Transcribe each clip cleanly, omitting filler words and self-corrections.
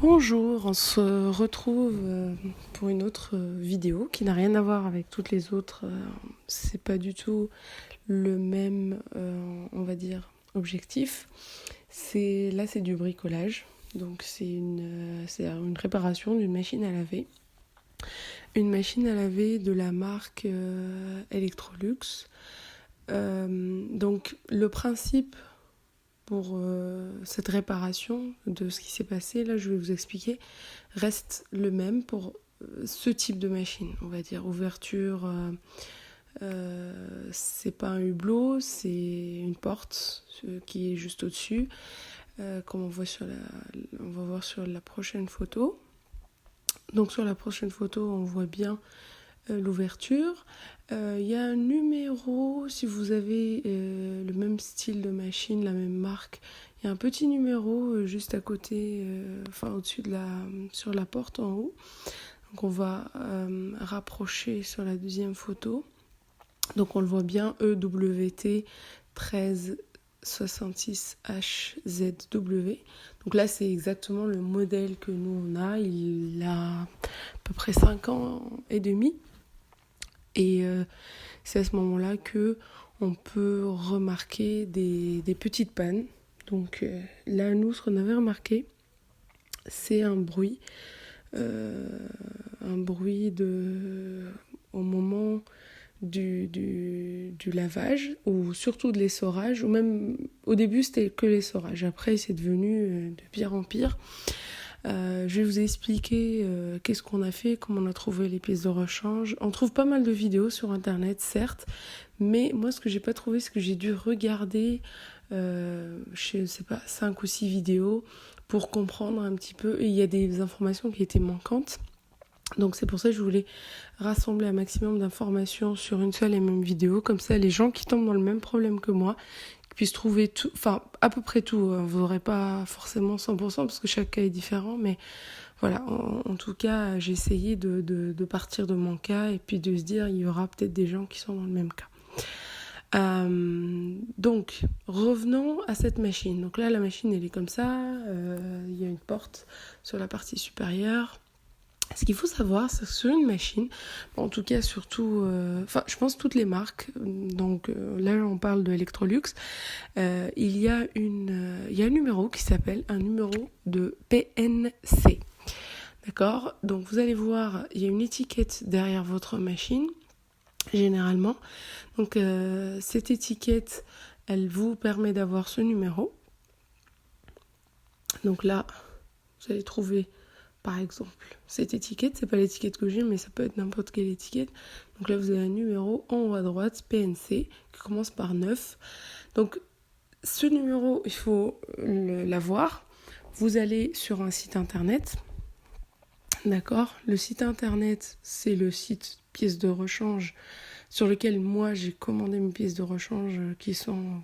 Bonjour, on se retrouve pour une autre vidéo qui n'a rien à voir avec toutes les autres. C'est pas du tout le même, on va dire, objectif. Là, c'est du bricolage. Donc, c'est une réparation d'une machine à laver. Une machine à laver de la marque Electrolux. Donc, le principe pour cette réparation de ce qui s'est passé, là je vais vous expliquer, reste le même pour ce type de machine. On va dire ouverture, c'est pas un hublot, c'est une porte qui est juste au-dessus, comme on va voir sur la prochaine photo. Donc sur la prochaine photo, on voit bien l'ouverture. Il y a un numéro, si vous avez le même style de machine, la même marque, il y a un petit numéro juste à côté, au-dessus sur la porte en haut. Donc on va rapprocher sur la deuxième photo. Donc on le voit bien, EWT 1366HZW. Donc là c'est exactement le modèle que nous on a. Il a à peu près 5 ans et demi. Et c'est à ce moment-là que on peut remarquer des petites pannes. Donc là, nous, ce qu'on avait remarqué, c'est un bruit au moment du lavage, ou surtout de l'essorage, ou même au début c'était que l'essorage. Après, c'est devenu de pire en pire. Je vais vous expliquer qu'est-ce qu'on a fait, comment on a trouvé les pièces de rechange. On trouve pas mal de vidéos sur internet, certes, mais moi ce que j'ai pas trouvé, c'est que j'ai dû regarder, je sais pas, 5 ou 6 vidéos pour comprendre un petit peu. Et il y a des informations qui étaient manquantes. Donc c'est pour ça que je voulais rassembler un maximum d'informations sur une seule et même vidéo. Comme ça, les gens qui tombent dans le même problème que moi puissent trouver tout, enfin à peu près tout. Vous n'aurez pas forcément 100% parce que chaque cas est différent, mais voilà, en tout cas, j'ai essayé de partir de mon cas et puis de se dire il y aura peut-être des gens qui sont dans le même cas. Donc, revenons à cette machine. Donc là, la machine, elle est comme ça. Il y a une porte sur la partie supérieure. Ce qu'il faut savoir, c'est que sur une machine, en tout cas surtout, je pense toutes les marques, donc là on parle de Electrolux, il y a un numéro qui s'appelle un numéro de PNC. D'accord ? Donc vous allez voir, il y a une étiquette derrière votre machine, généralement. Donc cette étiquette, elle vous permet d'avoir ce numéro. Donc là, vous allez trouver par exemple cette étiquette, c'est pas l'étiquette que j'ai, mais ça peut être n'importe quelle étiquette. Donc là vous avez un numéro en haut à droite, PNC, qui commence par 9. Donc ce numéro, il faut l'avoir. Vous allez sur un site internet, d'accord ? Le site internet, c'est le site pièces de rechange sur lequel moi j'ai commandé mes pièces de rechange qui sont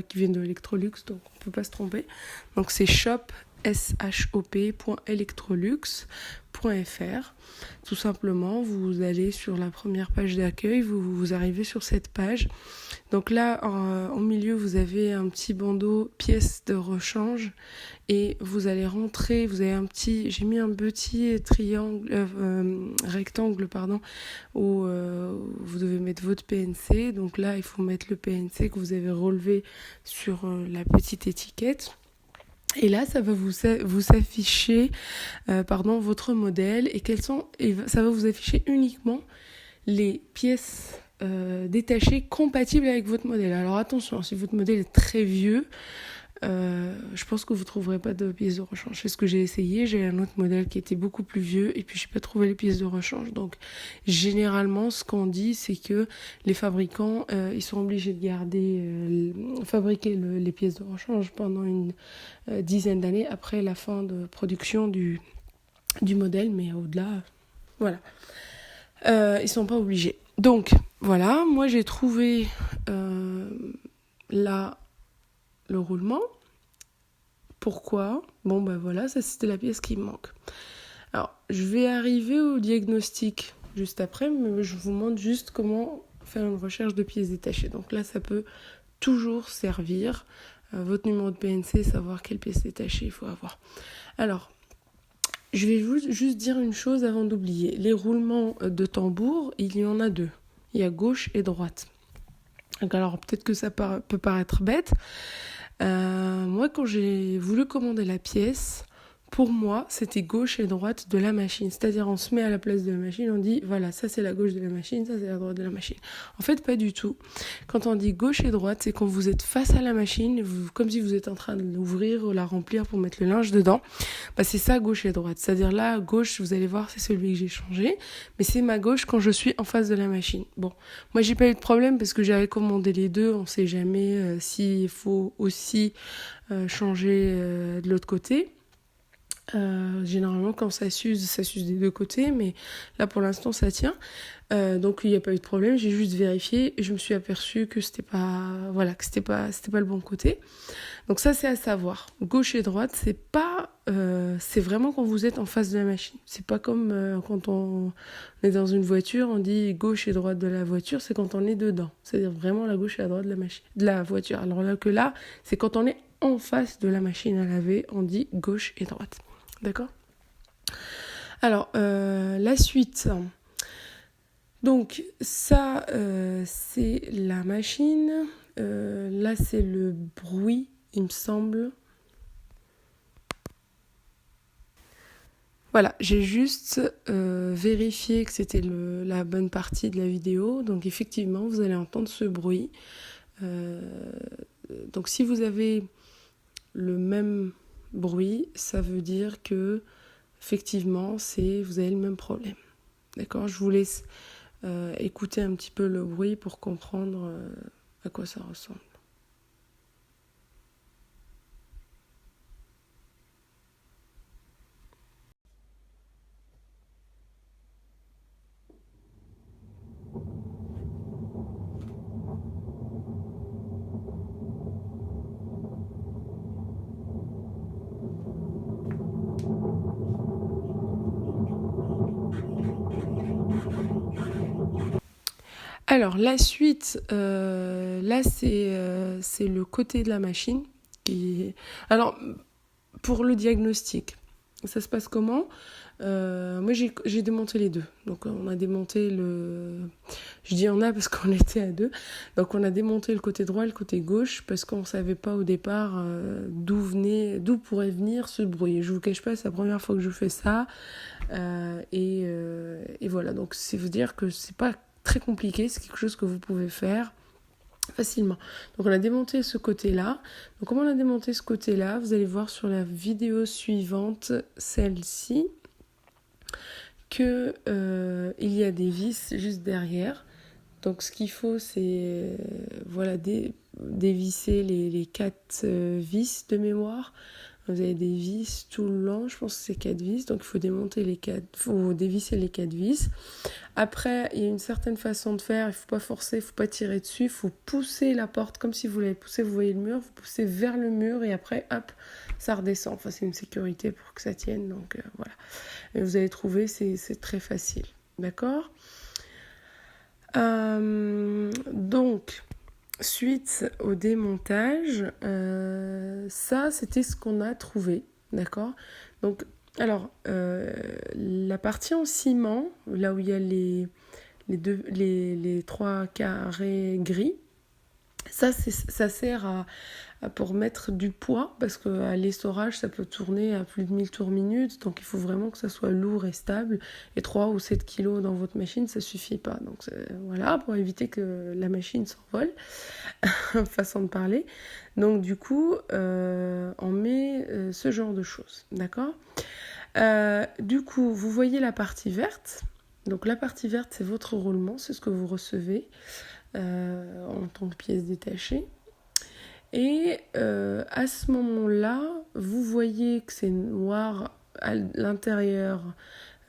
qui viennent de Electrolux, donc on peut pas se tromper. Donc c'est shop.electrolux.fr. Tout simplement, vous allez sur la première page d'accueil, vous arrivez sur cette page. Donc là, au milieu, vous avez un petit bandeau pièces de rechange et vous allez rentrer, j'ai mis un petit rectangle, où vous devez mettre votre PNC. Donc là, il faut mettre le PNC que vous avez relevé sur la petite étiquette. Et là, ça va vous afficher votre modèle et ça va vous afficher uniquement les pièces détachées compatibles avec votre modèle. Alors attention, si votre modèle est très vieux, je pense que vous ne trouverez pas de pièces de rechange. C'est ce que j'ai essayé. J'ai un autre modèle qui était beaucoup plus vieux et puis je n'ai pas trouvé les pièces de rechange. Donc généralement, ce qu'on dit, c'est que les fabricants, ils sont obligés de fabriquer les pièces de rechange pendant une dizaine d'années après la fin de production du modèle, mais au-delà, voilà. Ils sont pas obligés. Donc voilà, moi j'ai trouvé là le roulement. Pourquoi ? Ça c'était la pièce qui me manque. Alors, je vais arriver au diagnostic juste après, mais je vous montre juste comment faire une recherche de pièces détachées. Donc là, ça peut toujours servir votre numéro de PNC, savoir quelle pièce détachée il faut avoir. Alors, je vais juste dire une chose avant d'oublier. Les roulements de tambour, il y en a 2. Il y a gauche et droite. Donc alors, peut-être que ça peut paraître bête. Moi, quand j'ai voulu commander la pièce, pour moi, c'était gauche et droite de la machine. C'est-à-dire, on se met à la place de la machine, on dit, voilà, ça c'est la gauche de la machine, ça c'est la droite de la machine. En fait, pas du tout. Quand on dit gauche et droite, c'est quand vous êtes face à la machine, comme si vous êtes en train de l'ouvrir ou la remplir pour mettre le linge dedans. C'est ça, gauche et droite. C'est-à-dire là, gauche, vous allez voir, c'est celui que j'ai changé, mais c'est ma gauche quand je suis en face de la machine. Bon, moi, j'ai pas eu de problème parce que j'avais commandé les deux. On sait jamais s'il faut aussi changer de l'autre côté. Généralement quand ça s'use des deux côtés, mais là pour l'instant ça tient. Donc il n'y a pas eu de problème, j'ai juste vérifié et je me suis aperçue que c'était pas le bon côté. Donc ça c'est à savoir. Gauche et droite, c'est vraiment quand vous êtes en face de la machine. C'est pas comme quand on est dans une voiture, on dit gauche et droite de la voiture, c'est quand on est dedans. C'est-à-dire vraiment la gauche et la droite de la voiture. Alors là, c'est quand on est en face de la machine à laver, on dit gauche et droite. D'accord ? Alors, la suite. Donc, ça, c'est la machine. Là, c'est le bruit, il me semble. Voilà, j'ai juste vérifié que c'était la bonne partie de la vidéo. Donc, effectivement, vous allez entendre ce bruit. Donc, si vous avez le même bruit, ça veut dire que effectivement, vous avez le même problème. D'accord ? Je vous laisse écouter un petit peu le bruit pour comprendre à quoi ça ressemble. Alors, la suite, là, c'est le côté de la machine. Alors, pour le diagnostic, ça se passe comment ? Moi, j'ai démonté les deux. Donc, on a démonté Je dis on a parce qu'on était à deux. Donc, on a démonté le côté droit et le côté gauche parce qu'on ne savait pas au départ d'où pourrait venir ce bruit. Je ne vous cache pas, c'est la première fois que je fais ça. Et voilà. Donc, c'est vous dire que c'est pas très compliqué. C'est quelque chose que vous pouvez faire facilement. Donc on a démonté ce côté-là. Donc comment on a démonté ce côté-là ? Vous allez voir sur la vidéo suivante, celle-ci, que il y a des vis juste derrière. Donc ce qu'il faut, c'est dévisser les 4 vis de mémoire. Vous avez des vis tout le long, je pense que c'est 4 vis, donc il faut dévisser les 4 vis. Après, il y a une certaine façon de faire, il ne faut pas forcer, il ne faut pas tirer dessus, il faut pousser la porte comme si vous l'avez poussé, vous voyez le mur, vous poussez vers le mur et après, hop, ça redescend. Enfin, c'est une sécurité pour que ça tienne, donc voilà. Et vous allez trouver, c'est très facile, d'accord ? Donc, suite au démontage, ça c'était ce qu'on a trouvé, d'accord ? Donc, alors, la partie en ciment, là où il y a les 3 carrés gris, ça sert pour mettre du poids, parce qu'à l'essorage, ça peut tourner à plus de 1000 tours minute, donc il faut vraiment que ça soit lourd et stable, et 3 ou 7 kilos dans votre machine, ça suffit pas. Donc voilà, pour éviter que la machine s'envole, façon de parler. Donc du coup, on met ce genre de choses, d'accord ? Du coup, vous voyez la partie verte. Donc la partie verte, c'est votre roulement, c'est ce que vous recevez en tant que pièce détachée. Et à ce moment-là, vous voyez que c'est noir à l'intérieur,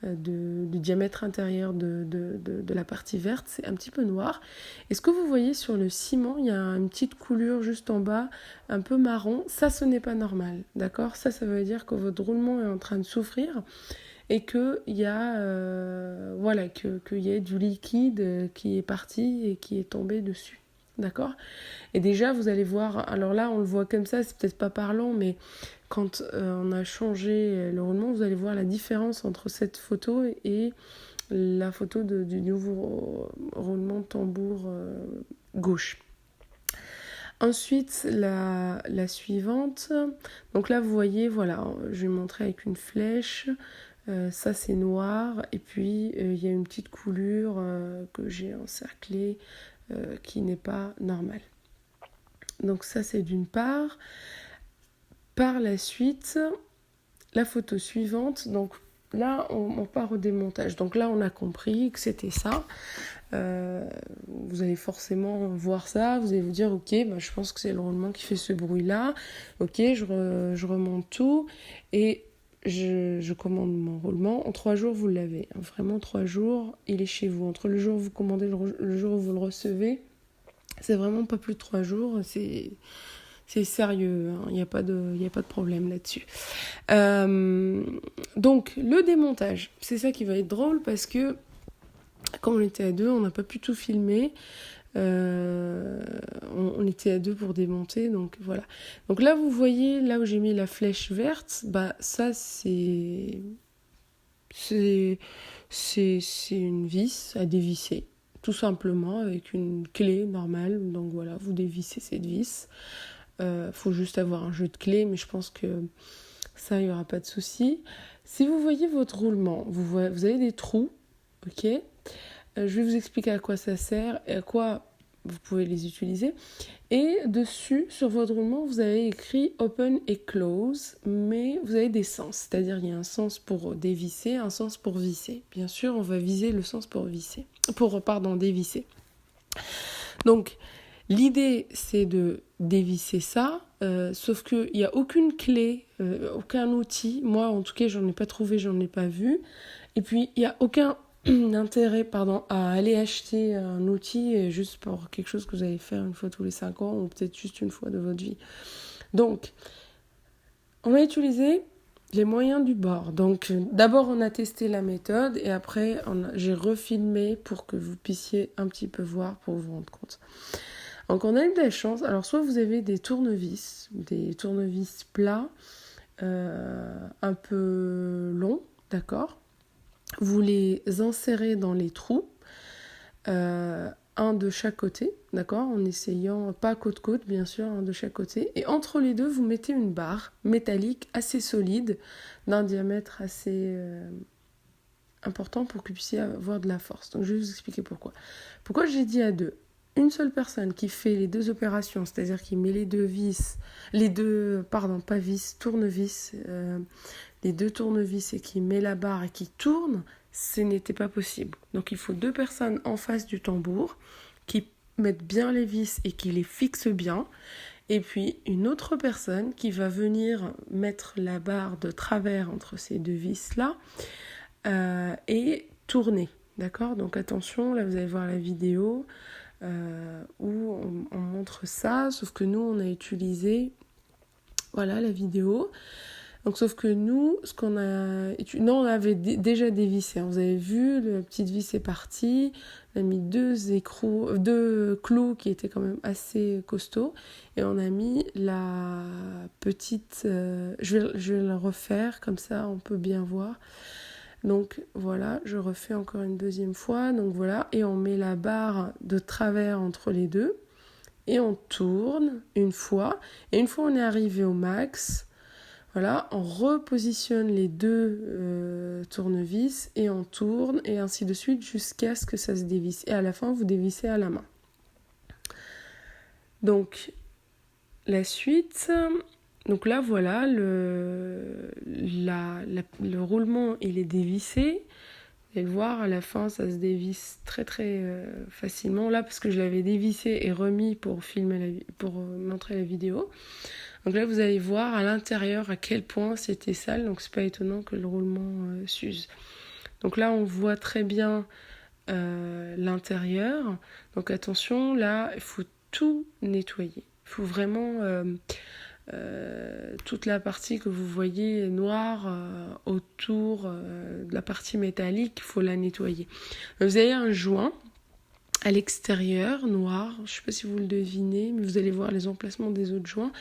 du diamètre intérieur de la partie verte, c'est un petit peu noir. Et ce que vous voyez sur le ciment, il y a une petite coulure juste en bas, un peu marron. Ça, ce n'est pas normal, d'accord ? Ça veut dire que votre roulement est en train de souffrir et qu'il y a, qu'il y ait du liquide qui est parti et qui est tombé dessus. d'accord ? Et déjà, vous allez voir, alors là, on le voit comme ça, c'est peut-être pas parlant, mais quand on a changé le roulement, vous allez voir la différence entre cette photo et la photo du nouveau roulement de tambour gauche. Ensuite, la suivante. Donc là, vous voyez, voilà, je vais montrer avec une flèche. Ça, c'est noir. Et puis, il y a une petite coulure que j'ai encerclée qui n'est pas normale. Donc ça, c'est d'une part. Par la suite, la photo suivante. Donc là, on part au démontage. Donc là, on a compris que c'était ça. Vous allez forcément voir ça, vous allez vous dire ok, je pense que c'est le roulement qui fait ce bruit là, ok, je remonte tout et je commande mon roulement. En 3 jours vous l'avez, vraiment 3 jours il est chez vous, entre le jour où vous commandez le jour où vous le recevez, c'est vraiment pas plus de 3 jours, c'est sérieux, il n'y a pas de problème là-dessus. Donc le démontage, c'est ça qui va être drôle parce que comme on était à 2, on n'a pas pu tout filmer. On était à 2 pour démonter, donc voilà. Donc là, vous voyez, là où j'ai mis la flèche verte, ça, c'est une vis à dévisser, tout simplement, avec une clé normale. Donc voilà, vous dévissez cette vis. Faut juste avoir un jeu de clés, mais je pense que ça, il n'y aura pas de souci. Si vous voyez votre roulement, vous avez des trous, ok ? Je vais vous expliquer à quoi ça sert et à quoi vous pouvez les utiliser. Et dessus, sur votre roulement, vous avez écrit open et close, mais vous avez des sens. C'est-à-dire il y a un sens pour dévisser, un sens pour visser. Bien sûr, on va viser le sens pour visser. Dévisser. Donc, l'idée, c'est de dévisser ça, sauf qu'il n'y a aucune clé, aucun outil. Moi, en tout cas, j'en ai pas trouvé, j'en ai pas vu. Et puis, il n'y a aucun intérêt à aller acheter un outil juste pour quelque chose que vous allez faire une fois tous les 5 ans ou peut-être juste une fois de votre vie. Donc, on va utiliser les moyens du bord. Donc, d'abord, on a testé la méthode et après, j'ai refilmé pour que vous puissiez un petit peu voir pour vous rendre compte. Donc, on a eu de la chance. Alors, soit vous avez des tournevis plats, un peu longs, d'accord ? Vous les insérez dans les trous, un de chaque côté, d'accord, en essayant, pas côte-côte bien sûr, un de chaque côté. Et entre les deux, vous mettez une barre métallique assez solide, d'un diamètre assez important pour que vous puissiez avoir de la force. Donc je vais vous expliquer pourquoi. Pourquoi j'ai dit à 2 ? Une seule personne qui fait les 2 opérations, c'est-à-dire qui met les 2 tournevis, les 2 tournevis et qui met la barre et qui tourne, ce n'était pas possible. Donc il faut 2 personnes en face du tambour qui mettent bien les vis et qui les fixent bien. Et puis une autre personne qui va venir mettre la barre de travers entre ces 2 vis-là et tourner. D'accord ? Donc attention, là vous allez voir la vidéo où on montre ça, sauf que nous on a utilisé la vidéo. Donc sauf que nous, on avait déjà dévissé. Vous avez vu, la petite vis est partie. On a mis 2 clous qui étaient quand même assez costauds. Et on a mis la petite... je vais la refaire, comme ça on peut bien voir. Donc voilà, je refais encore une deuxième fois. Donc voilà, et on met la barre de travers entre les deux. Et on tourne une fois. Et une fois on est arrivé au max... Voilà, on repositionne les 2 tournevis et on tourne et ainsi de suite jusqu'à ce que ça se dévisse. Et à la fin, vous dévissez à la main. Donc, la suite. Donc là, voilà, le roulement, il est dévissé. Vous allez le voir, à la fin, ça se dévisse très très facilement. Là, parce que je l'avais dévissé et remis pour montrer la vidéo. Donc là, vous allez voir à l'intérieur à quel point c'était sale. Donc c'est pas étonnant que le roulement s'use. Donc là, on voit très bien l'intérieur. Donc attention, là, il faut tout nettoyer. Il faut vraiment toute la partie que vous voyez noire autour de la partie métallique, il faut la nettoyer. Donc, vous avez un joint à l'extérieur, noir, je ne sais pas si vous le devinez, mais vous allez voir les emplacements des autres joints.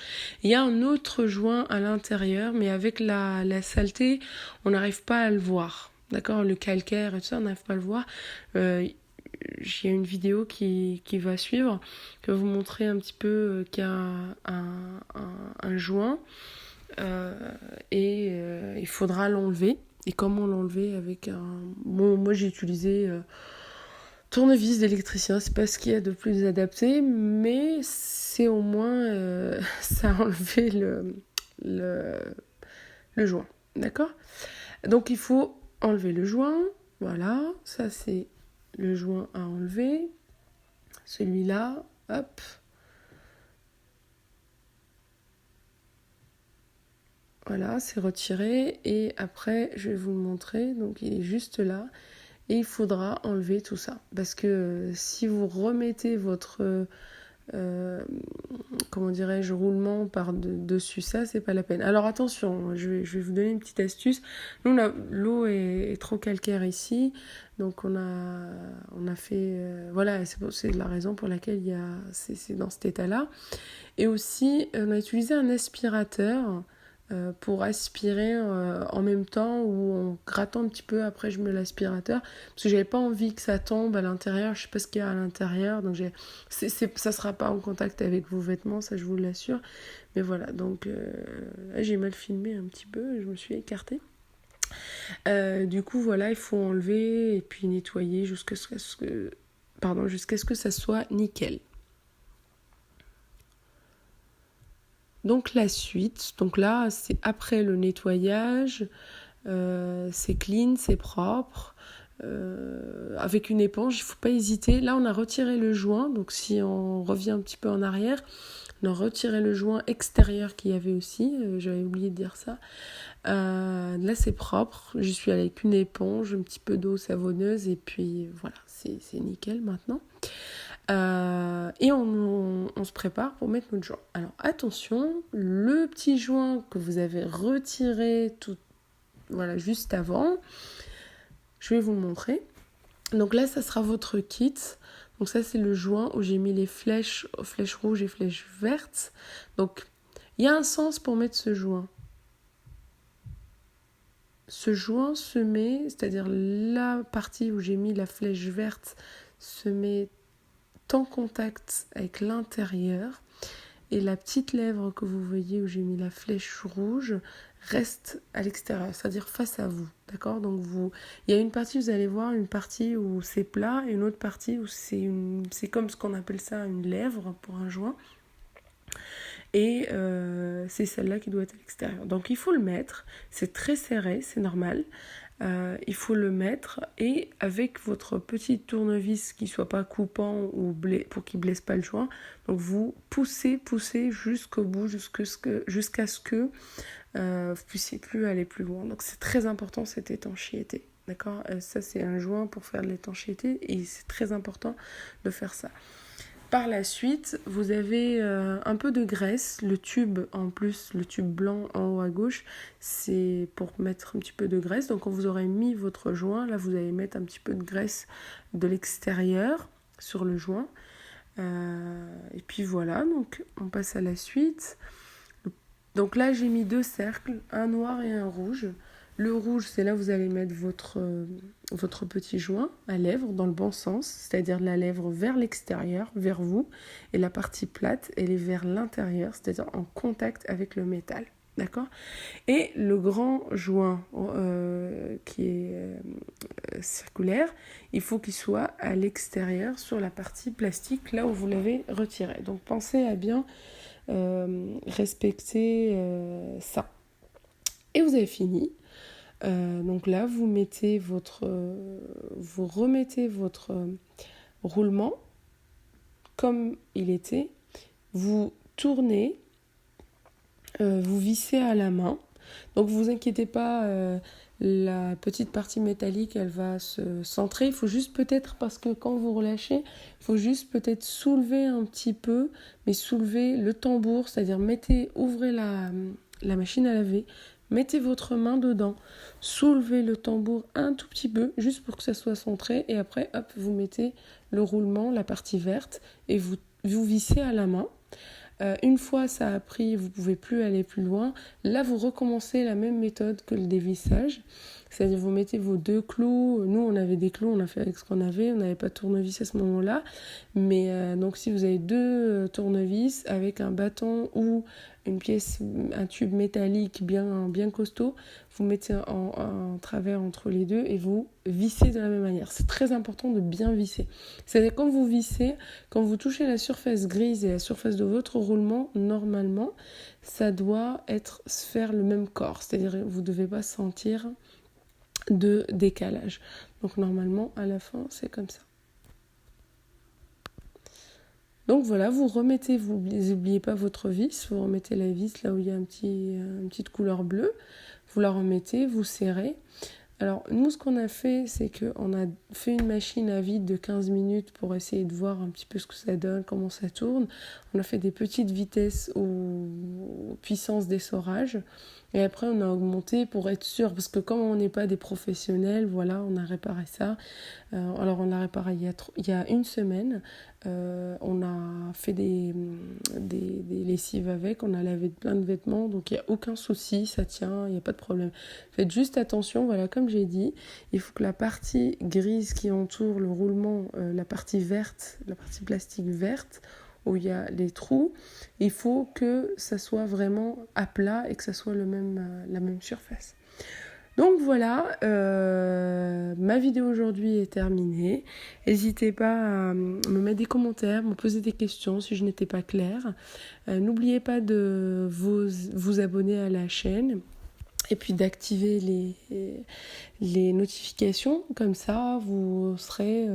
Il y a un autre joint à l'intérieur, mais avec la saleté, on n'arrive pas à le voir. D'accord, le calcaire et tout ça, on n'arrive pas à le voir. J'ai une vidéo qui va suivre, qui va vous montrer un petit peu qu'il y a un joint et il faudra l'enlever. Et comment l'enlever avec un... Bon, moi j'ai utilisé tournevis d'électricien, c'est pas ce qu'il y a de plus adapté, mais c'est au moins ça a enlevé le joint. D'accord? Donc il faut enlever le joint. Voilà, ça c'est le joint à enlever. Celui-là, hop. Voilà, c'est retiré. Et après, je vais vous le montrer. Donc il est juste là. Et il faudra enlever tout ça. Parce que si vous remettez votre... comment dirais-je, roulement par-dessus ça, c'est pas la peine. Alors attention, je vais vous donner une petite astuce. Nous, l'eau est trop calcaire ici, donc on a fait... voilà, c'est la raison pour laquelle c'est dans cet état-là. Et aussi, on a utilisé un aspirateur pour aspirer en même temps ou en grattant un petit peu, après je mets l'aspirateur parce que j'avais pas envie que ça tombe à l'intérieur, je sais pas ce qu'il y a à l'intérieur, donc ça sera pas en contact avec vos vêtements, ça je vous l'assure, mais voilà, donc j'ai mal filmé un petit peu, je me suis écartée. Du coup voilà, il faut enlever et puis nettoyer jusqu'à ce que ça soit nickel. Donc la suite, donc là c'est après le nettoyage, c'est clean, c'est propre, avec une éponge, il ne faut pas hésiter. Là on a retiré le joint, donc si on revient un petit peu en arrière, on a retiré le joint extérieur qu'il y avait aussi, j'avais oublié de dire ça. Là c'est propre, j'y suis allée avec une éponge, un petit peu d'eau savonneuse et puis voilà, c'est nickel maintenant. Et on se prépare pour mettre notre joint. Alors attention, le petit joint que vous avez retiré voilà, juste avant, je vais vous le montrer. Donc là, ça sera votre kit. Donc ça, c'est le joint où j'ai mis les flèches rouges et flèches vertes. Donc il y a un sens pour mettre ce joint. Ce joint se met, c'est-à-dire la partie où j'ai mis la flèche verte, se met en contact avec l'intérieur et la petite lèvre que vous voyez où j'ai mis la flèche rouge reste à l'extérieur, c'est-à-dire face à vous, d'accord? Donc il y a une partie, vous allez voir, une partie où c'est plat et une autre partie où c'est comme ce qu'on appelle ça une lèvre pour un joint. Et c'est celle-là qui doit être à l'extérieur. Donc il faut le mettre, c'est très serré, c'est normal. Il faut le mettre et avec votre petit tournevis qui ne soit pas coupant ou pour qu'il ne blesse pas le joint, donc vous poussez jusqu'au bout, jusqu'à ce que vous ne puissiez plus aller plus loin. Donc c'est très important cette étanchéité. D'accord ? Ça c'est un joint pour faire de l'étanchéité et c'est très important de faire ça. Par la suite, vous avez un peu de graisse, le tube en plus, le tube blanc en haut à gauche, c'est pour mettre un petit peu de graisse. Donc quand vous aurez mis votre joint, là vous allez mettre un petit peu de graisse de l'extérieur sur le joint. Et puis voilà, donc on passe à la suite. Donc là j'ai mis 2 cercles, un noir et un rouge. Le rouge, c'est là où vous allez mettre votre petit joint à lèvre dans le bon sens, c'est-à-dire la lèvre vers l'extérieur, vers vous, et la partie plate, elle est vers l'intérieur, c'est-à-dire en contact avec le métal. D'accord ? Et le grand joint qui est circulaire, il faut qu'il soit à l'extérieur sur la partie plastique, là où vous l'avez retiré. Donc pensez à bien respecter ça. Et vous avez fini. Donc là, vous remettez votre roulement comme il était. Vous tournez, vous vissez à la main. Donc vous inquiétez pas, la petite partie métallique, elle va se centrer. Il faut juste peut-être, parce que quand vous relâchez, il faut juste peut-être soulever un petit peu, mais soulever le tambour, c'est-à-dire ouvrez la machine à laver, mettez votre main dedans, soulevez le tambour un tout petit peu, juste pour que ça soit centré, et après, hop, vous mettez le roulement, la partie verte, et vous vissez à la main. Une fois ça a pris, vous ne pouvez plus aller plus loin. Là, vous recommencez la même méthode que le dévissage. C'est-à-dire, vous mettez vos 2 clous. Nous, on avait des clous, on a fait avec ce qu'on avait. On n'avait pas de tournevis à ce moment-là. Mais donc, si vous avez 2 tournevis avec un bâton ou une pièce, un tube métallique bien costaud, vous mettez en travers entre les deux et vous vissez de la même manière. C'est très important de bien visser. C'est-à-dire, quand vous vissez, quand vous touchez la surface grise et la surface de votre roulement, normalement, ça doit se faire le même corps. C'est-à-dire, vous ne devez pas sentir de décalage. Donc, normalement, à la fin, c'est comme ça. Donc voilà, vous n'oubliez pas votre vis, vous remettez la vis là où il y a une petite couleur bleue, vous la remettez, vous serrez. Alors nous, ce qu'on a fait, c'est qu'on a fait une machine à vide de 15 minutes pour essayer de voir un petit peu ce que ça donne, comment ça tourne. On a fait des petites vitesses aux puissances d'essorage. Et après, on a augmenté pour être sûr, parce que comme on n'est pas des professionnels, voilà, on a réparé ça. Alors, on l'a réparé il y a une semaine. On a fait des lessives avec, on a lavé plein de vêtements, donc il n'y a aucun souci, ça tient, il n'y a pas de problème. Faites juste attention, voilà, comme j'ai dit, il faut que la partie grise qui entoure le roulement, la partie verte, la partie plastique verte, où il y a les trous, il faut que ça soit vraiment à plat et que ça soit la même surface. Donc voilà, ma vidéo aujourd'hui est terminée. N'hésitez pas à me mettre des commentaires, me poser des questions si je n'étais pas claire. N'oubliez pas de vous abonner à la chaîne et puis d'activer les notifications. Comme ça, vous serez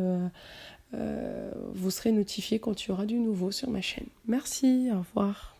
notifié quand il y aura du nouveau sur ma chaîne. Merci, au revoir.